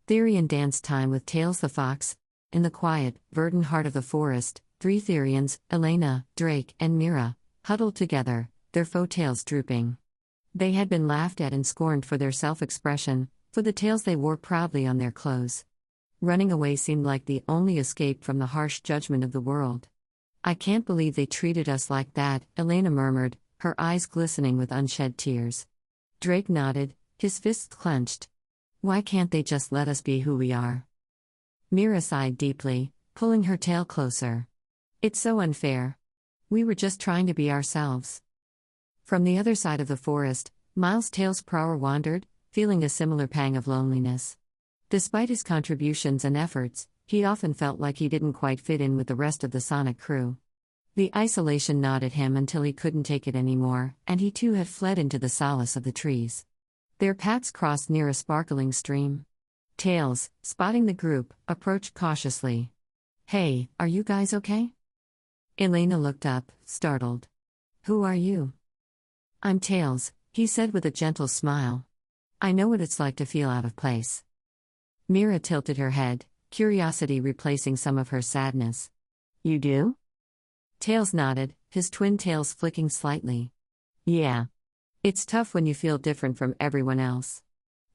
Therian danced time with Tails the fox. In the quiet, verdant heart of the forest, 3 Therians, Elena, Drake, and Mira, huddled together, their faux tails drooping. They had been laughed at and scorned for their self-expression, for the tails they wore proudly on their clothes. Running away seemed like the only escape from the harsh judgment of the world. "I can't believe they treated us like that," Elena murmured, her eyes glistening with unshed tears. Drake nodded, his fists clenched. "Why can't they just let us be who we are?" Mira sighed deeply, pulling her tail closer. "It's so unfair. We were just trying to be ourselves." From the other side of the forest, Miles Prower wandered, feeling a similar pang of loneliness. Despite his contributions and efforts, he often felt like he didn't quite fit in with the rest of the Sonic crew. The isolation gnawed at him until he couldn't take it anymore, and he too had fled into the solace of the trees. Their paths crossed near a sparkling stream. Tails, spotting the group, approached cautiously. "Hey, are you guys okay?" Elena looked up, startled. "Who are you?" "I'm Tails," he said with a gentle smile. "I know what it's like to feel out of place." Mira tilted her head, curiosity replacing some of her sadness. "You do?" Tails nodded, his twin tails flicking slightly. "Yeah. It's tough when you feel different from everyone else.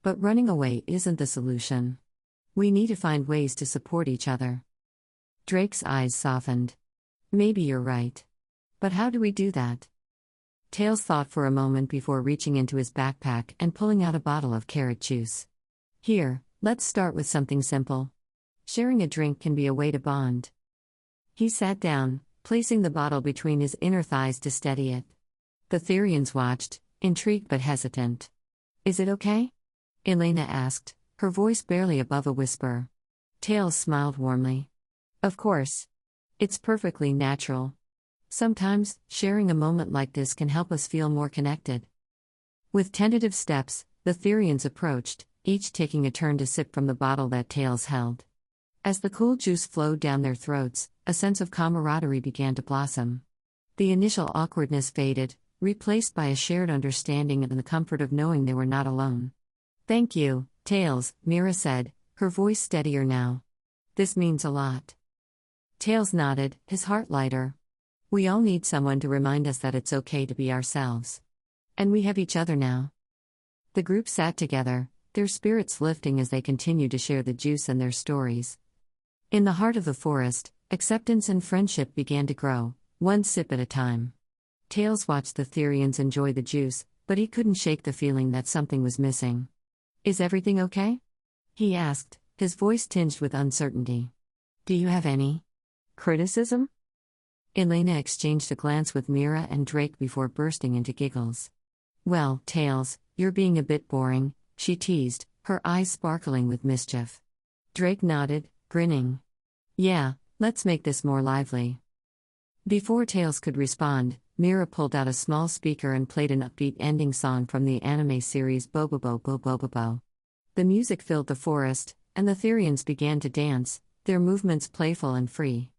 But running away isn't the solution. We need to find ways to support each other." Drake's eyes softened. "Maybe you're right. But how do we do that?" Tails thought for a moment before reaching into his backpack and pulling out a bottle of carrot juice. "Here, let's start with something simple. Sharing a drink can be a way to bond." He sat down, placing the bottle between his inner thighs to steady it. The Therians watched, intrigued but hesitant. "Is it okay?" Elena asked, her voice barely above a whisper. Tails smiled warmly. "Of course. It's perfectly natural. Sometimes, sharing a moment like this can help us feel more connected." With tentative steps, the Therians approached, each taking a turn to sip from the bottle that Tails held. As the cool juice flowed down their throats, a sense of camaraderie began to blossom. The initial awkwardness faded, replaced by a shared understanding and the comfort of knowing they were not alone. "Thank you, Tails," Mira said, her voice steadier now. "This means a lot." Tails nodded, his heart lighter. "We all need someone to remind us that it's okay to be ourselves. And we have each other now." The group sat together, their spirits lifting as they continued to share the juice and their stories. In the heart of the forest, acceptance and friendship began to grow, one sip at a time. Tails watched the Therians enjoy the juice, but he couldn't shake the feeling that something was missing. "Is everything okay?" he asked, his voice tinged with uncertainty. "Do you have any criticism?" Elena exchanged a glance with Mira and Drake before bursting into giggles. "Well, Tails, you're being a bit boring," she teased, her eyes sparkling with mischief. Drake nodded, grinning. "Yeah, let's make this more lively." Before Tails could respond, Mira pulled out a small speaker and played an upbeat ending song from the anime series Bobobo Bobobo. The music filled the forest, and the Therians began to dance, their movements playful and free.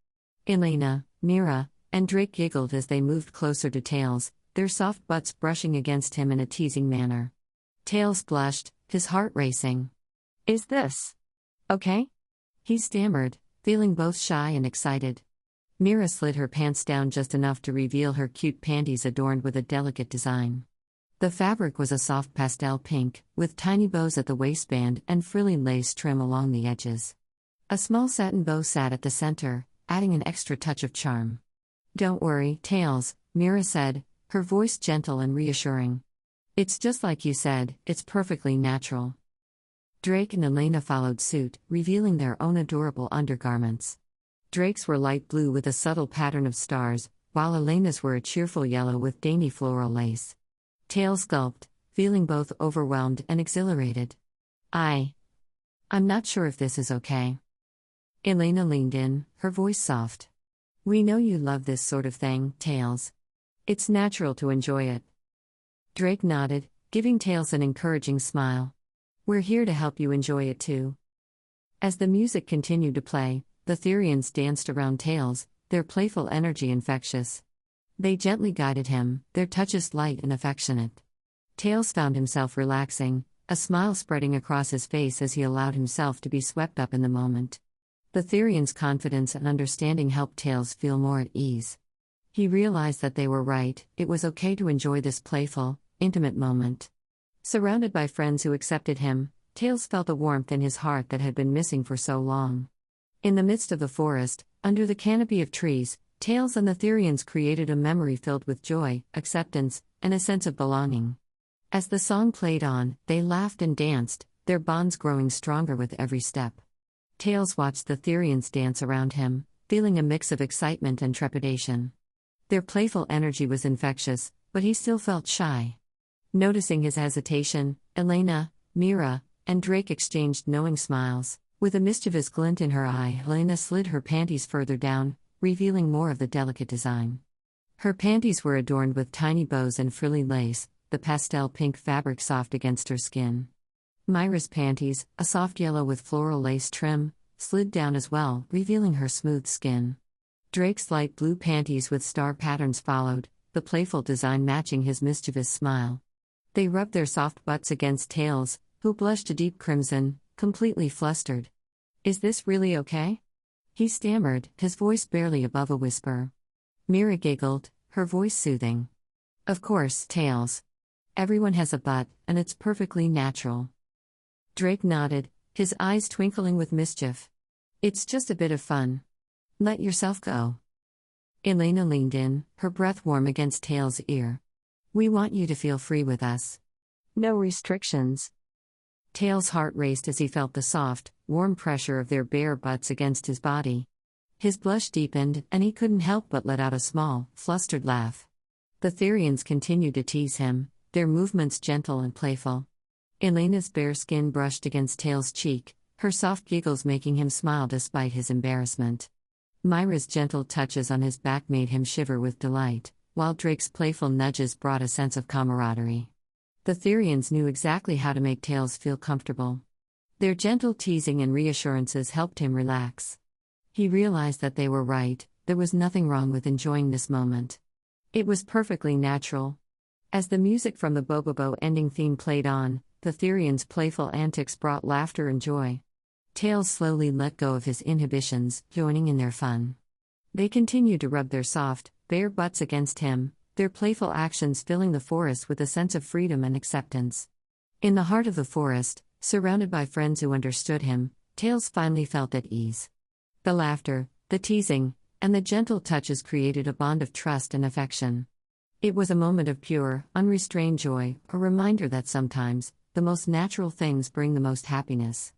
Elena, Mira, and Drake giggled as they moved closer to Tails, their soft butts brushing against him in a teasing manner. Tails blushed, his heart racing. "Is this okay?" he stammered, feeling both shy and excited. Mira slid her pants down just enough to reveal her cute panties adorned with a delicate design. The fabric was a soft pastel pink, with tiny bows at the waistband and frilly lace trim along the edges. A small satin bow sat at the center, adding an extra touch of charm. "Don't worry, Tails," Mira said, her voice gentle and reassuring. "It's just like you said, it's perfectly natural." Drake and Elena followed suit, revealing their own adorable undergarments. Drake's were light blue with a subtle pattern of stars, while Elena's were a cheerful yellow with dainty floral lace. Tails gulped, feeling both overwhelmed and exhilarated. I'm not sure if this is okay." Elena leaned in, her voice soft. "We know you love this sort of thing, Tails. It's natural to enjoy it." Drake nodded, giving Tails an encouraging smile. "We're here to help you enjoy it too." As the music continued to play, the Therians danced around Tails, their playful energy infectious. They gently guided him, their touches light and affectionate. Tails found himself relaxing, a smile spreading across his face as he allowed himself to be swept up in the moment. The Therians' confidence and understanding helped Tails feel more at ease. He realized that they were right, it was okay to enjoy this playful, intimate moment. Surrounded by friends who accepted him, Tails felt a warmth in his heart that had been missing for so long. In the midst of the forest, under the canopy of trees, Tails and the Therians created a memory filled with joy, acceptance, and a sense of belonging. As the song played on, they laughed and danced, their bonds growing stronger with every step. Tails watched the Therians dance around him, feeling a mix of excitement and trepidation. Their playful energy was infectious, but he still felt shy. Noticing his hesitation, Elena, Mira, and Drake exchanged knowing smiles. With a mischievous glint in her eye, Elena slid her panties further down, revealing more of the delicate design. Her panties were adorned with tiny bows and frilly lace, the pastel pink fabric soft against her skin. Mira's panties, a soft yellow with floral lace trim, slid down as well, revealing her smooth skin. Drake's light blue panties with star patterns followed, the playful design matching his mischievous smile. They rubbed their soft butts against Tails, who blushed a deep crimson, completely flustered. "Is this really okay?" he stammered, his voice barely above a whisper. Mira giggled, her voice soothing. "Of course, Tails. Everyone has a butt, and it's perfectly natural." Drake nodded, his eyes twinkling with mischief. "It's just a bit of fun. Let yourself go." Elena leaned in, her breath warm against Tails' ear. "We want you to feel free with us. No restrictions." Tails' heart raced as he felt the soft, warm pressure of their bare butts against his body. His blush deepened, and he couldn't help but let out a small, flustered laugh. The Therians continued to tease him, their movements gentle and playful. Elena's bare skin brushed against Tails' cheek, her soft giggles making him smile despite his embarrassment. Mira's gentle touches on his back made him shiver with delight, while Drake's playful nudges brought a sense of camaraderie. The Therians knew exactly how to make Tails feel comfortable. Their gentle teasing and reassurances helped him relax. He realized that they were right, there was nothing wrong with enjoying this moment. It was perfectly natural. As the music from the Bobobo ending theme played on, the Therians' playful antics brought laughter and joy. Tails slowly let go of his inhibitions, joining in their fun. They continued to rub their soft, bare butts against him, their playful actions filling the forest with a sense of freedom and acceptance. In the heart of the forest, surrounded by friends who understood him, Tails finally felt at ease. The laughter, the teasing, and the gentle touches created a bond of trust and affection. It was a moment of pure, unrestrained joy, a reminder that sometimes, the most natural things bring the most happiness.